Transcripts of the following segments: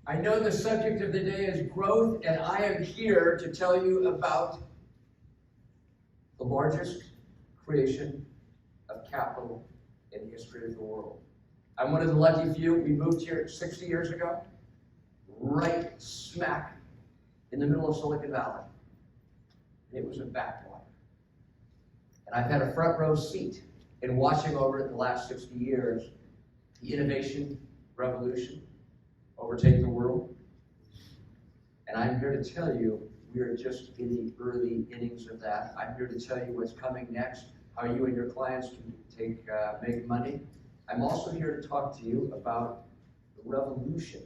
I know the subject of the day is growth, and I am here to tell you about the largest creation of capital in the history of the world. I'm one of the lucky few. We moved here 60 years ago, right smack in the middle of Silicon Valley. It was a backwater. And I've had a front row seat in watching over it the last 60 years, the innovation revolution overtake the world. And I'm here to tell you, we are just in the early innings of that. I'm here to tell you what's coming next, how you and your clients can make money. I'm also here to talk to you about the revolution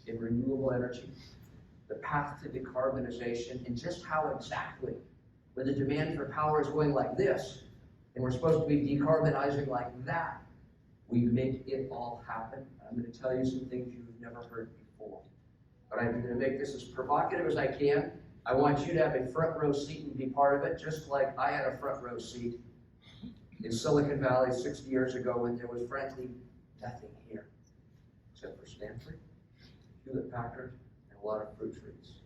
in renewable energy, the path to decarbonization, and just how exactly, when the demand for power is going like this, and we're supposed to be decarbonizing like that, we make it all happen. I'm going to tell you some things you've never heard before. But I'm going to make this as provocative as I can. I want you to have a front row seat and be part of it, just like I had a front row seat in Silicon Valley 60 years ago when there was frankly nothing here except for Stanford, Hewlett Packard, and a lot of fruit trees.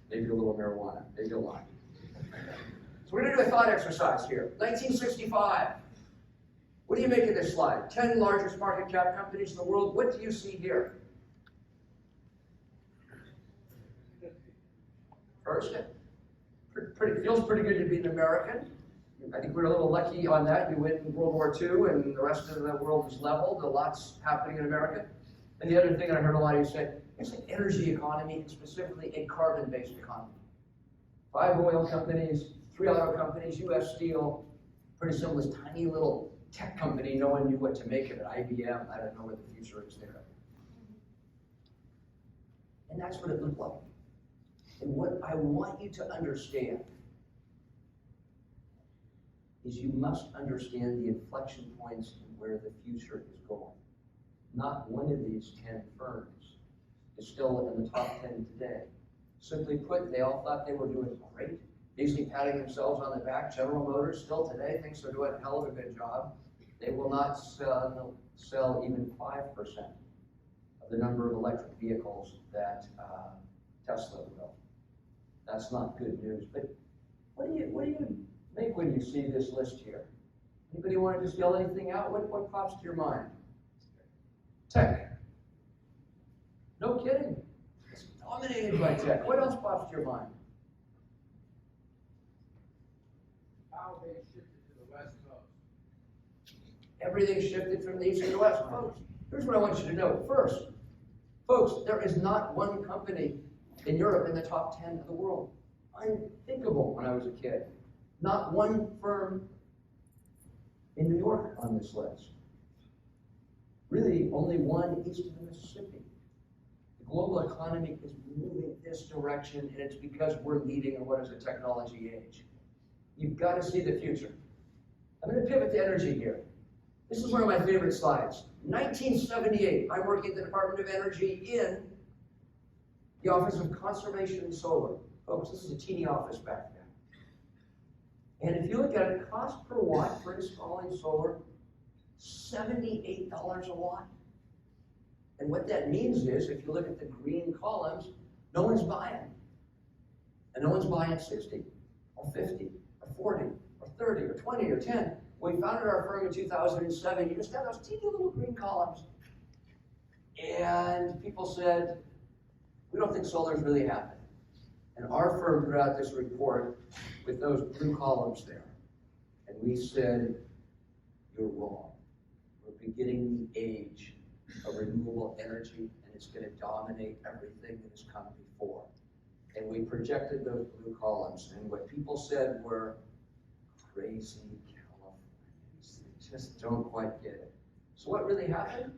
Maybe a little marijuana, maybe a lot. So we're going to do a thought exercise here. 1965. What do you make of this slide? 10 largest market cap companies in the world. What do you see here? First, feels pretty good to be an American. I think we're a little lucky on that. You win World War II and the rest of the world is leveled. A lot's happening in America. And the other thing I heard a lot of you say, it's an energy economy, and specifically a carbon-based economy. 5 oil companies, 3 auto companies, U.S. Steel, pretty simple, this tiny little tech company, no one knew what to make of it. IBM, I don't know where the future is there. And that's what it looked like. And what I want you to understand is you must understand the inflection points and where the future is going. Not one of these 10 firms is still in the top 10 today. Simply put, they all thought they were doing great, basically patting themselves on the back. General Motors still today thinks they're doing a hell of a good job. They will not sell even 5% of the number of electric vehicles that Tesla will. That's not good news. But what do you make when you see this list here? Anybody want to just yell anything out? What pops to your mind? Tech. No kidding. It's dominated by tech. What else pops to your mind? How they shifted to the West Coast. Everything shifted from the east to the west. Folks, here's what I want you to know. First, folks, there is not one company in Europe in the top 10 of the world. Unthinkable when I was a kid. Not one firm in New York on this list. Really, only one east of the Mississippi. The global economy is moving this direction, and it's because we're leading in what is a technology age. You've got to see the future. I'm going to pivot to energy here. This is one of my favorite slides. 1978, I'm working at the Department of Energy in the Office of Conservation and Solar. Folks, this is a teeny office back then. And if you look at it, cost per watt for installing solar, $78 a watt. And what that means is, if you look at the green columns, no one's buying. And no one's buying 60, or 50, or 40, or 30, or 20, or 10. When we founded our firm in 2007, you just had those teeny little green columns. And people said, we don't think solar is really happening. And our firm put out this report with those blue columns there. And we said, you're wrong. We're beginning the age of renewable energy, and it's going to dominate everything that has come before. And we projected those blue columns, and what people said were, crazy Californians. They just don't quite get it. So what really happened?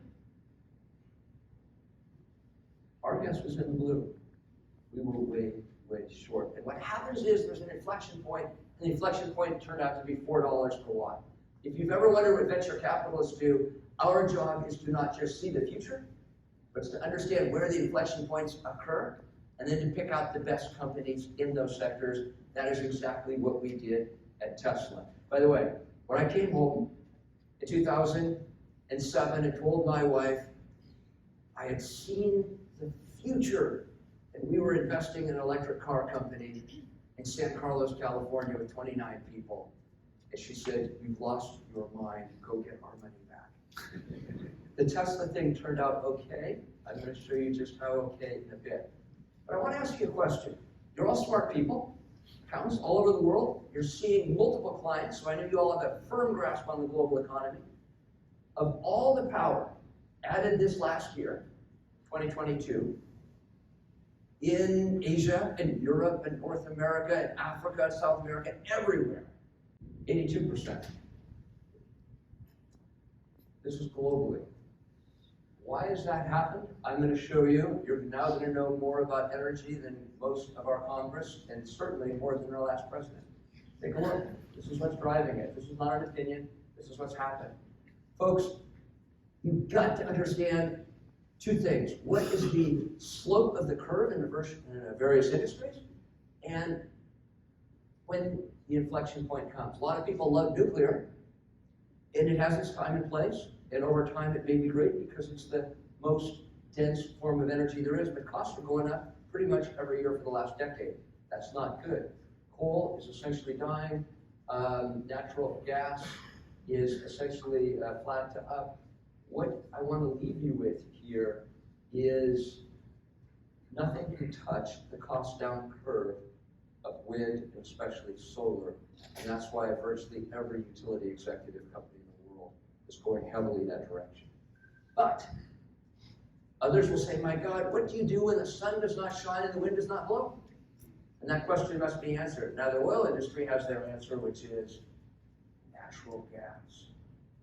Our guess was in the blue. We were way, way short. And what happens is there's an inflection point, and the inflection point turned out to be $4 per watt. If you've ever wondered what venture capitalists do, our job is to not just see the future, but to understand where the inflection points occur, and then to pick out the best companies in those sectors. That is exactly what we did at Tesla. By the way, when I came home in 2007 and told my wife, I had seen the future, and we were investing in an electric car company in San Carlos, California with 29 people. And she said, "You've lost your mind, go get our money back." The Tesla thing turned out okay. I'm going to show you just how okay in a bit. But I want to ask you a question. You're all smart people, accountants all over the world. You're seeing multiple clients, so I know you all have a firm grasp on the global economy. Of all the power added this last year, 2022, in Asia and Europe and North America and Africa and South America, everywhere, 82%. This is globally. Why has that happened? I'm going to show you. You're now going to know more about energy than most of our Congress, and certainly more than our last president. Take a look. This is what's driving it. This is not an opinion. This is what's happened. Folks, you've got to understand two things. What is the slope of the curve in the various industries? And when the inflection point comes. A lot of people love nuclear, and it has its time and place. And over time, it may be great because it's the most dense form of energy there is, but costs are going up pretty much every year for the last decade. That's not good. Coal is essentially dying. Natural gas is essentially flat to up. What I want to leave you with here is nothing can touch the cost down curve of wind, and especially solar. And that's why virtually every utility executive company is going heavily in that direction. But others will say, "My God, what do you do when the sun does not shine and the wind does not blow?" And that question must be answered. Now, the oil industry has their answer, which is natural gas.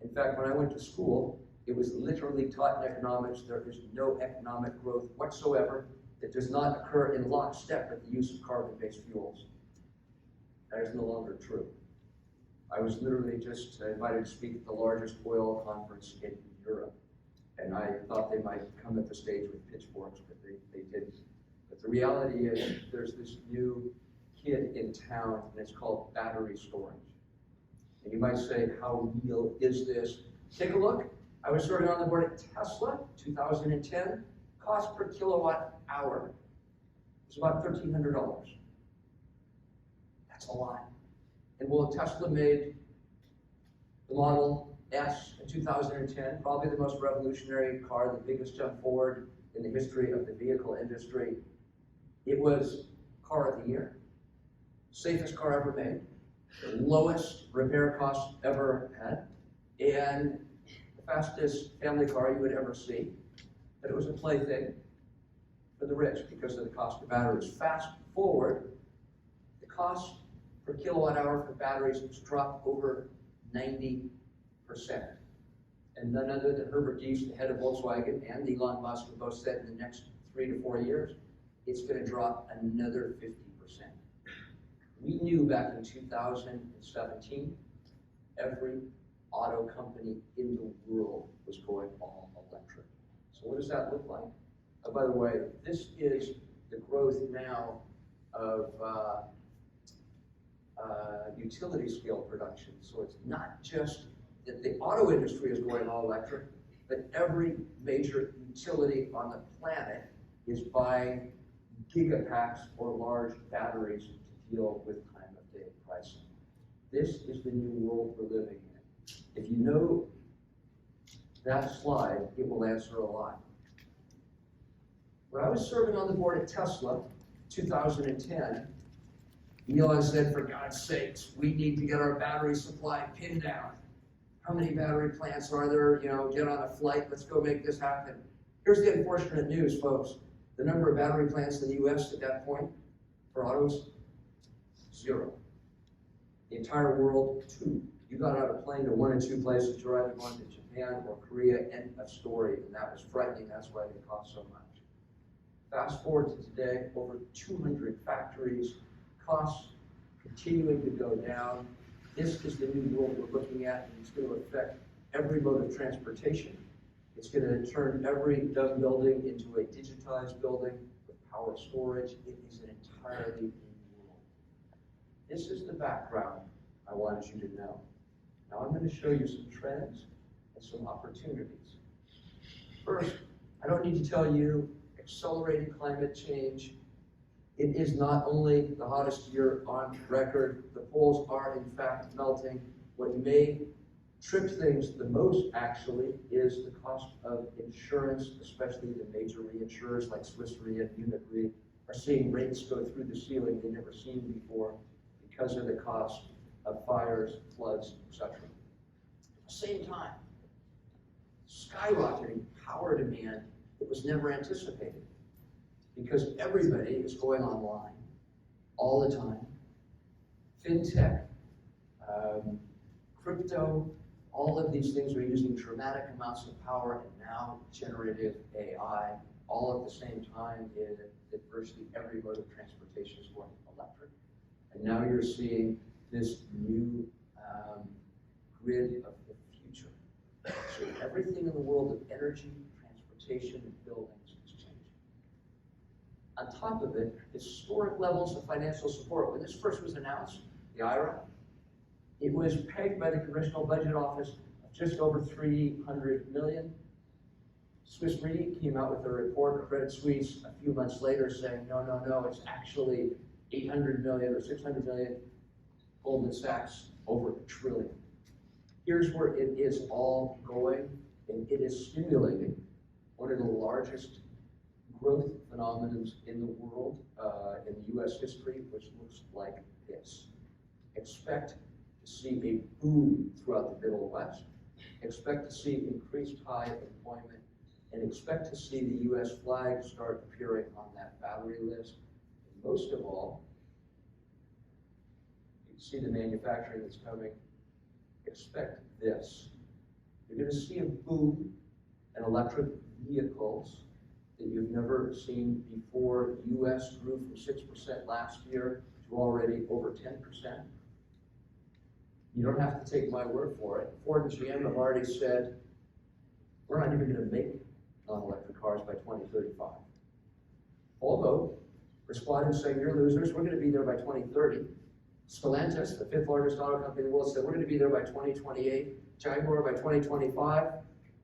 In fact, when I went to school, it was literally taught in economics, there is no economic growth whatsoever that does not occur in lockstep with the use of carbon-based fuels. That is no longer true. I was literally just invited to speak at the largest oil conference in Europe. And I thought they might come at the stage with pitchforks, but they didn't. But the reality is there's this new kid in town, and it's called battery storage. And you might say, how real is this? Take a look. I was serving on the board at Tesla, 2010. Cost per kilowatt hour was about $1,300. That's a lot. And well, Tesla made the Model S in 2010, probably the most revolutionary car, the biggest jump forward in the history of the vehicle industry. It was car of the year, safest car ever made, the lowest repair costs ever had, and the fastest family car you would ever see. But it was a plaything for the rich because of the cost of batteries. Fast forward, the cost per kilowatt hour for batteries has dropped over 90%. And none other than Herbert Diess, the head of Volkswagen, and Elon Musk have both said in the next 3 to 4 years, it's going to drop another 50%. We knew back in 2017, every auto company in the world was going all electric. So what does that look like? Oh, by the way, this is the growth now of utility scale production. So it's not just that the auto industry is going all electric, but every major utility on the planet is buying gigapacks or large batteries to deal with time of day pricing. This is the new world we're living in. If you know that slide, it will answer a lot. When I was serving on the board at Tesla, 2010, Elon said, for God's sakes, we need to get our battery supply pinned down. How many battery plants are there? You know, get on a flight, let's go make this happen. Here's the unfortunate news, folks. The number of battery plants in the US at that point for autos, 0. The entire world, 2. You got out of a plane to 1 or 2 places, you're either going to Japan or Korea, end of story, and that was frightening, that's why they cost so much. Fast forward to today, over 200 factories, costs continuing to go down. This is the new world we're looking at, and it's going to affect every mode of transportation. It's going to turn every dumb building into a digitized building with power storage. It is an entirely new world. This is the background I wanted you to know. Now I'm going to show you some trends and some opportunities. First, I don't need to tell you, accelerating climate change. It is not only the hottest year on record, the poles are in fact melting. What may trip things the most actually is the cost of insurance, especially the major reinsurers like Swiss Re and Munich Re are seeing rates go through the ceiling they've never seen before because of the cost of fires, floods, etc. At the same time, skyrocketing power demand that was never anticipated because everybody is going online all the time. FinTech, crypto, all of these things are using dramatic amounts of power, and now generative AI, all at the same time in that virtually every mode of transportation is going electric. And now you're seeing this new grid of the future. So everything in the world of energy, transportation, and buildings is changing. On top of it, historic levels of financial support. When this first was announced, the IRA, it was pegged by the Congressional Budget Office of just over $300 million. Swiss Re came out with a report, Credit Suisse, a few months later saying, no, it's actually 800 million or 600 million. Goldman Sachs, over $1 trillion. Here's where it is all going, and it is stimulating one of the largest growth phenomena in the world, in the US history, which looks like this. Expect to see a boom throughout the Middle West. Expect to see increased high employment, and expect to see the US flag start appearing on that battery list. And most of all, you can see the manufacturing that's coming. Expect this. You're going to see a boom in electric vehicles that you've never seen before. US grew from 6% last year to already over 10%. You don't have to take my word for it. Ford and GM have already said, we're not even going to make non-electric cars by 2035. Volvo responded saying, you're losers, we're going to be there by 2030. Stellantis, the fifth largest auto company in the world, said we're going to be there by 2028. Jaguar by 2025.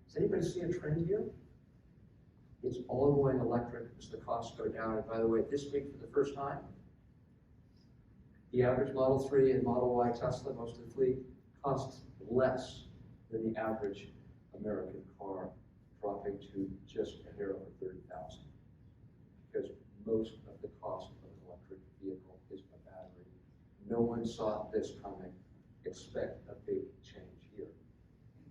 Does anybody see a trend here? It's all going electric as the costs go down. And by the way, this week for the first time, the average Model 3 and Model Y Tesla, most of the fleet, costs less than the average American car, dropping to just a hair over $30,000. Because most of the cost of an electric vehicle is a battery. No one saw this coming. Expect a big change here.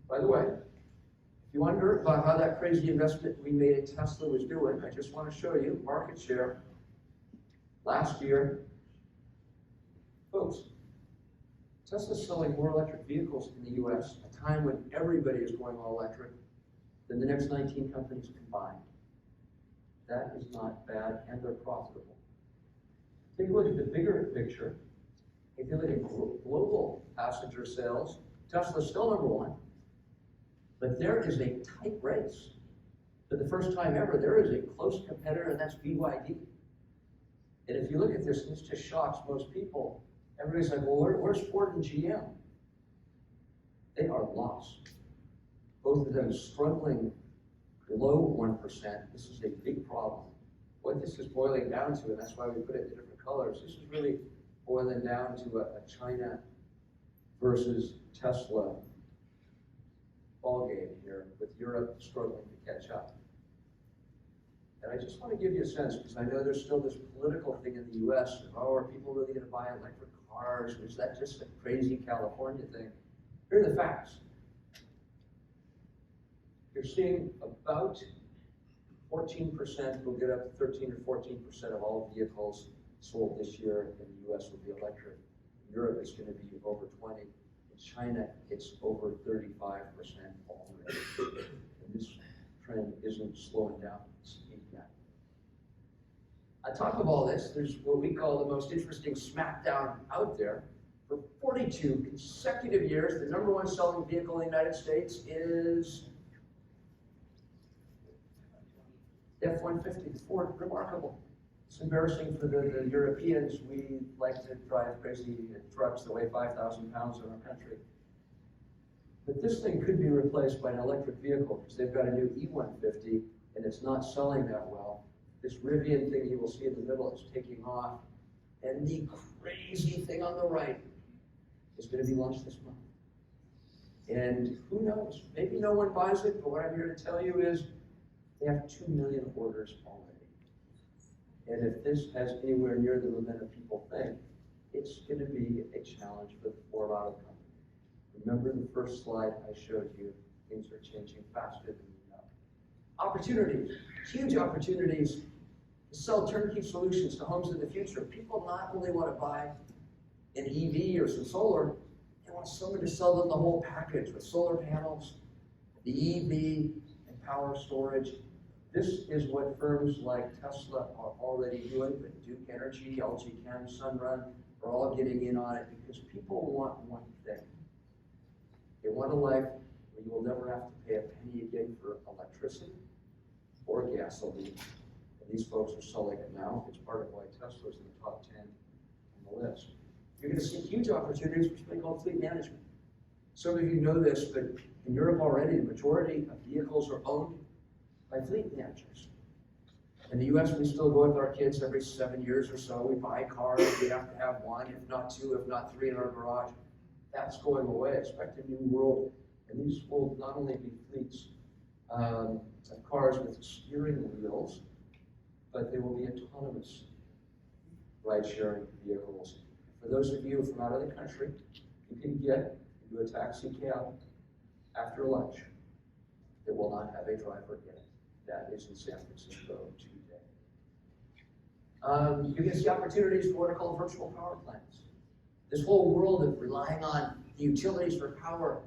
By the way, if you wonder about how that crazy investment we made in Tesla was doing, I just want to show you market share last year. Folks, Tesla's selling more electric vehicles in the US, a time when everybody is going all electric, than the next 19 companies combined. That is not bad, and they're profitable. Take a look at the bigger picture. If you look at global passenger sales, Tesla's still number one, but there is a tight race. For the first time ever, there is a close competitor, and that's BYD. And if you look at this, this just shocks most people. Everybody's like, well, where's Ford and GM? They are lost. Both of them struggling below 1%. This is a big problem. What this is boiling down to, and that's why we put it in different colors, this is really boiling down to a China versus Tesla ballgame here, with Europe struggling to catch up. And I just want to give you a sense, because I know there's still this political thing in the US, of, oh, are people really going to buy electric cars? Or is that just a crazy California thing? Here are the facts. You're seeing about 14%, will get up to 13 or 14% of all vehicles sold this year in the US will be electric. In Europe, it's going to be over 20. In China, it's over 35% already. And this trend isn't slowing down. On top of all this, there's what we call the most interesting smackdown out there. For 42 consecutive years, the number one selling vehicle in the United States is F-150, Ford. Remarkable. It's embarrassing for the Europeans. We like to drive crazy trucks that weigh 5,000 pounds in our country. But this thing could be replaced by an electric vehicle because they've got a new E-150 and it's not selling that well. This Rivian thing you will see in the middle is taking off, and the crazy thing on the right is going to be launched this month. And who knows, maybe no one buys it, but what I'm here to tell you is they have 2 million orders already. And if this has anywhere near the momentum people think, it's going to be a challenge for the Ford Auto Company. Remember the first slide I showed you, things are changing faster than we know. Opportunities, huge opportunities to sell turnkey solutions to homes of the future. People not only want to buy an EV or some solar, they want someone to sell them the whole package with solar panels, the EV, and power storage. This is what firms like Tesla are already doing, but Duke Energy, LG Chem, Sunrun are all getting in on it because people want one thing. They want a life where you will never have to pay a penny again for electricity or gasoline. And these folks are selling it now. It's part of why Tesla is in the top 10 on the list. You're going to see huge opportunities for something called fleet management. Some of you know this, but in Europe already, the majority of vehicles are owned by fleet managers. In the US, we still go with our kids every 7 years or so. We buy cars, we have to have one, if not two, if not three in our garage. That's going away. Expect a new world. And these will not only be fleets of cars with steering wheels, but they will be autonomous ride-sharing vehicles. For those of you from out of the country, you can get into a taxi cab after lunch that will not have a driver in it. That is in San Francisco today. You can see opportunities for what are called virtual power plants. This whole world of relying on the utilities for power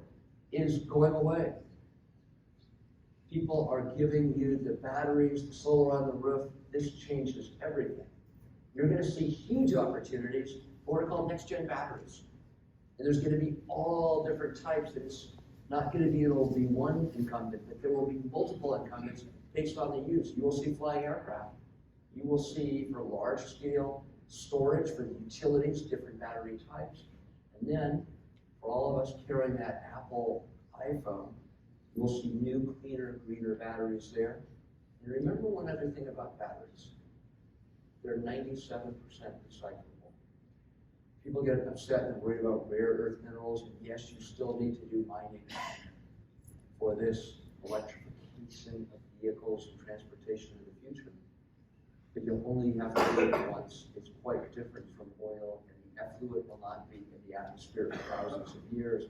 is going away. People are giving you the batteries, the solar on the roof. This changes everything. You're going to see huge opportunities for what are called next-gen batteries. And there's going to be all different types. It's not going to be, it'll be one incumbent, but there will be multiple incumbents based on the use. You will see flying aircraft. You will see, for large-scale storage for the utilities, different battery types. And then, for all of us carrying that Apple iPhone, you will see new, cleaner, greener batteries there. And remember one other thing about batteries. They're 97% recyclable. People get upset and worried about rare earth minerals, and yes, you still need to do mining for this electrification of vehicles and transportation in the future. But you'll only have to do it once. It's quite different from oil, and the effluent will not be in the atmosphere for thousands of years.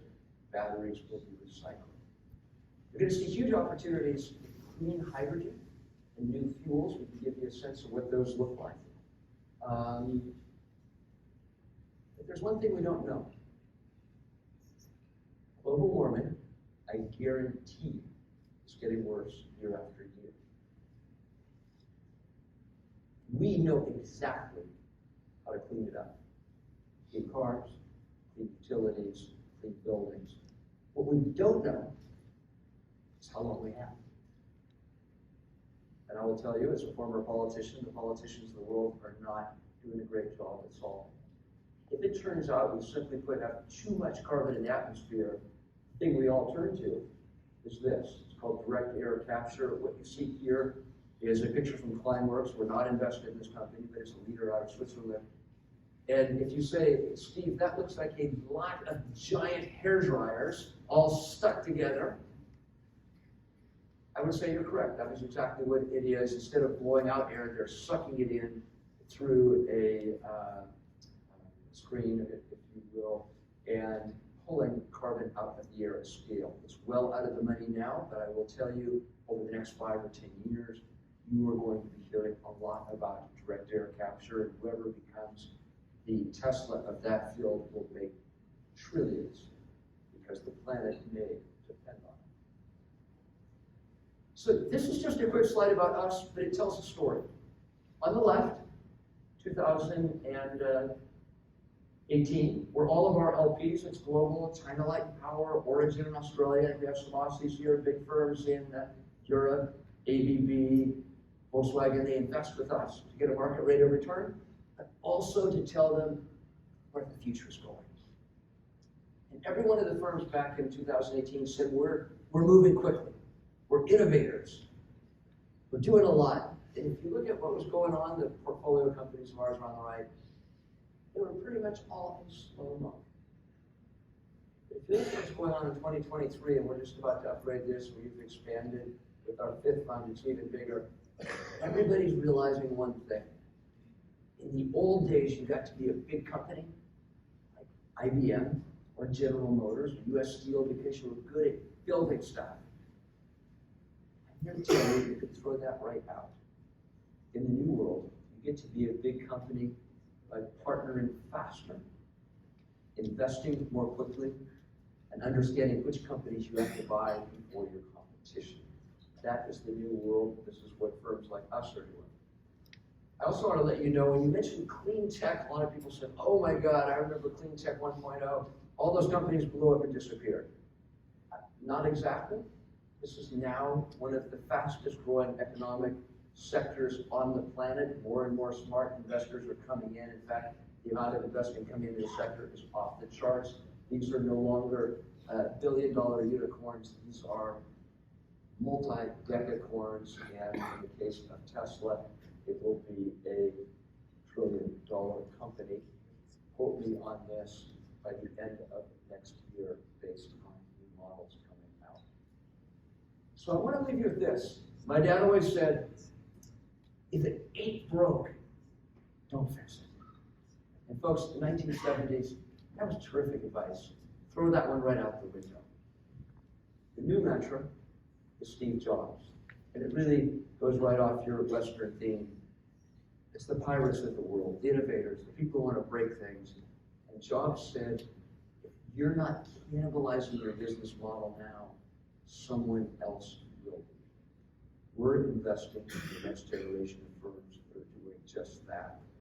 Batteries will be recycled. You're going to see huge opportunities in clean hydrogen and new fuels. We can give you a sense of what those look like. But there's one thing we don't know. Global warming, I guarantee, is getting worse year after year. We know exactly how to clean it up. Clean cars, clean utilities, clean buildings. What we don't know is how long we have. And I will tell you, as a former politician, the politicians of the world are not doing a great job at solving it. If it turns out we simply have too much carbon in the atmosphere, the thing we all turn to is this. It's called direct air capture. What you see here is a picture from Climeworks. We're not invested in this company, but it's a leader out of Switzerland. And if you say, Steve, that looks like a lot of giant hair dryers all stuck together, I would say you're correct. That is exactly what it is. Instead of blowing out air, they're sucking it in through a screen, if you will, and pulling carbon out of the air at scale. It's well out of the money now, but I will tell you, over the next 5 or 10 years, you are going to be hearing a lot about direct air capture, and whoever becomes the Tesla of that field will make trillions, because the planet may depend on it. So this is just a quick slide about us, but it tells a story. On the left, 2018, were all of our LPs. It's global. China Light Power, Origin in Australia. We have some Aussies here, big firms in Europe, ABB, Volkswagen. They invest with us to get a market rate of return, but also to tell them where the future is going. And every one of the firms back in 2018 said, we're moving quickly. We're innovators. We're doing a lot. And if you look at what was going on, the portfolio companies of ours on the right, they were pretty much all in slow-mo. If you look at what's going on in 2023, and we're just about to upgrade this, we've expanded with our fifth fund, it's even bigger. Everybody's realizing one thing. In the old days, you got to be a big company, like IBM or General Motors or US Steel, because you were good at building stuff. I'm here to tell you, you could throw that right out. In the new world, you get to be a big company by partnering faster, investing more quickly, and understanding which companies you have to buy before your competition. That is the new world. This is what firms like us are doing. I also want to let you know, when you mentioned clean tech, a lot of people said, oh my God, I remember clean tech 1.0. All those companies blew up and disappeared. Not exactly. This is now one of the fastest growing economic sectors on the planet. More and more smart investors are coming in. In fact, the amount of investment coming into the sector is off the charts. These are no longer billion-dollar unicorns. These are multi-decacorns, and in the case of Tesla, it will be a trillion-dollar company. Quote me on this by the end of next year, based on new models coming out. So I want to leave you with this. My dad always said, if it ain't broke, don't fix it. And folks, in the 1970s, that was terrific advice. Throw that one right out the window. The new mantra is Steve Jobs. And it really goes right off your Western theme. It's the pirates of the world, the innovators, the people who want to break things. And Jobs said, if you're not cannibalizing your business model now, someone else will be. We're investing in the next generation of firms that are doing just that.